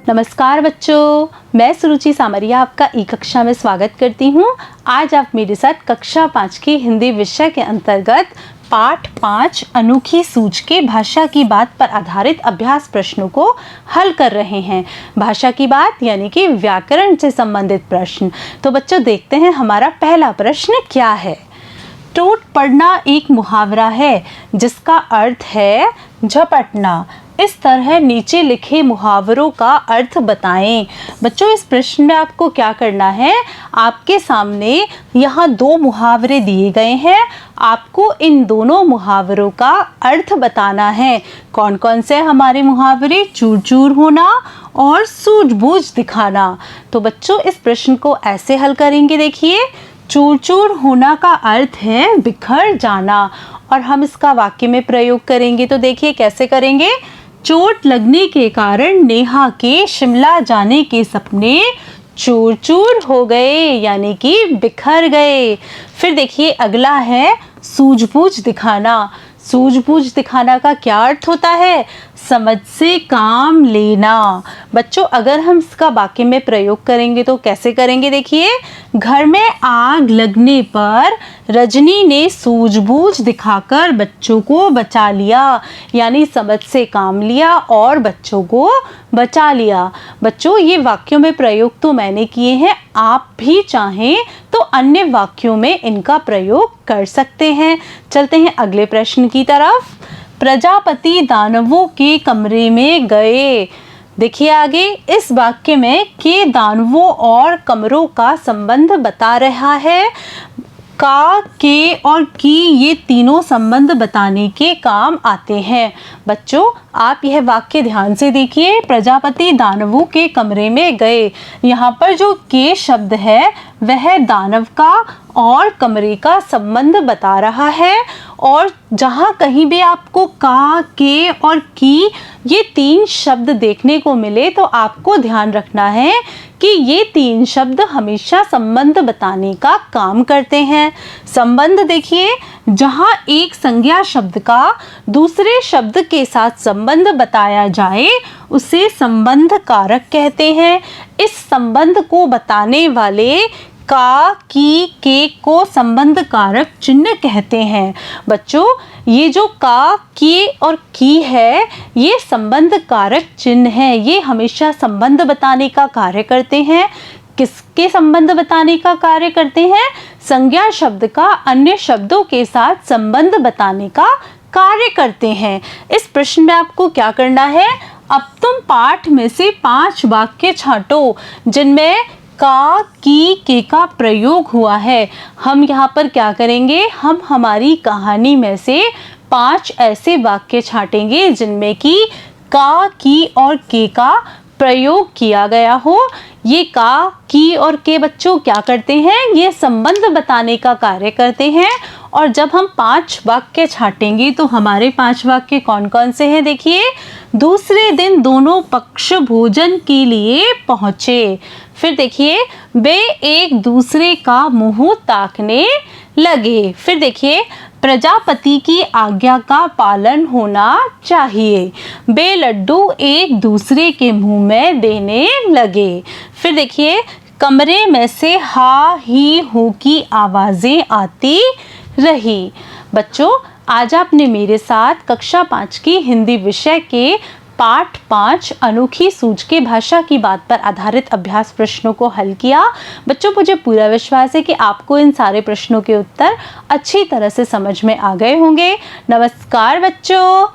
नमस्कार बच्चों, मैं सुरुचि सामरिया आपका ई कक्षा में स्वागत करती हूँ। आज आप मेरे साथ कक्षा 5 की हिंदी विषय के अंतर्गत पाठ 5 अनोखी सूझ के भाषा की बात पर आधारित अभ्यास प्रश्नों को हल कर रहे हैं। भाषा की बात यानी कि व्याकरण से संबंधित प्रश्न। तो बच्चों देखते हैं हमारा पहला प्रश्न क्या है। टूट पड़ना एक मुहावरा है जिसका अर्थ है झपटना। इस तरह नीचे लिखे मुहावरों का अर्थ बताएं। बच्चों इस प्रश्न में आपको क्या करना है, आपके सामने यहाँ दो मुहावरे दिए गए हैं। आपको इन दोनों मुहावरों का अर्थ बताना है। कौन कौन से हमारे मुहावरे? चूर चूर होना और सूझबूझ दिखाना। तो बच्चों इस प्रश्न को ऐसे हल करेंगे। देखिए, चूर चूर होना का अर्थ है बिखर जाना और हम इसका वाक्य में प्रयोग करेंगे। तो देखिए कैसे करेंगे। चोट लगने के कारण नेहा के शिमला जाने के सपने चूर चूर हो गए यानी कि बिखर गए। फिर देखिए अगला है सूझबूझ दिखाना। सूझबूझ दिखाना का क्या अर्थ होता है? समझ से काम लेना। बच्चों अगर हम इसका वाक्य में प्रयोग करेंगे तो कैसे करेंगे? देखिए, घर में आग लगने पर रजनी ने सूझबूझ दिखाकर बच्चों को बचा लिया यानी समझ से काम लिया और बच्चों को बचा लिया। बच्चों ये वाक्यों में प्रयोग तो मैंने किए हैं, आप भी चाहें तो अन्य वाक्यों में इनका प्रयोग कर सकते हैं। चलते हैं अगले प्रश्न की तरफ। प्रजापति दानवों के कमरे में गए। देखिए आगे इस वाक्य में के दानवों और कमरों का संबंध बता रहा है। का, के और की ये तीनों संबंध बताने के काम आते हैं। बच्चों आप यह वाक्य ध्यान से देखिए। प्रजापति दानवों के कमरे में गए। यहाँ पर जो के शब्द है वह दानव का और कमरे का संबंध बता रहा है। और जहाँ कहीं भी आपको का, के और की ये तीन शब्द देखने को मिले तो आपको ध्यान रखना है कि ये तीन शब्द हमेशा संबंध बताने का काम करते हैं। संबंध देखिए, जहाँ एक संज्ञा शब्द का दूसरे शब्द के साथ संबंध बताया जाए उसे संबंध कारक कहते हैं। इस संबंध को बताने वाले का, की, के को संबंध कारक चिन्ह कहते हैं। बच्चों ये जो का, के और की है ये संबंध कारक चिन्ह है। ये हमेशा संबंध बताने का कार्य करते हैं। किसके संबंध बताने का कार्य करते हैं? संज्ञा शब्द का अन्य शब्दों के साथ संबंध बताने का कार्य करते हैं। इस प्रश्न में आपको क्या करना है, अब तुम पाठ में से 5 वाक्य छांटो जिनमें का, की, के का प्रयोग हुआ है। हम यहाँ पर क्या करेंगे, हम हमारी कहानी में से 5 ऐसे वाक्य छांटेंगे जिनमें कि का, की और के का प्रयोग किया गया हो। ये का, की और के बच्चों क्या करते हैं? ये संबंध बताने का कार्य करते हैं। और जब हम 5 वाक्य छांटेंगे तो हमारे 5 वाक्य कौन कौन से हैं? देखिए, दूसरे दिन दोनों पक्ष भोजन के लिए पहुँचे। फिर देखिए, वे एक दूसरे का मुंह ताकने लगे। फिर देखिए, प्रजापति की आज्ञा का पालन होना चाहिए। वे लड्डू एक दूसरे के मुंह में देने लगे। फिर देखिए, कमरे में से हा, ही, हू की आवाजें आती रही। बच्चों आज आपने मेरे साथ कक्षा 5 की हिंदी विषय के पाठ 5 अनोखी सूझ के भाषा की बात पर आधारित अभ्यास प्रश्नों को हल किया। बच्चों मुझे पूरा विश्वास है कि आपको इन सारे प्रश्नों के उत्तर अच्छी तरह से समझ में आ गए होंगे। नमस्कार बच्चों।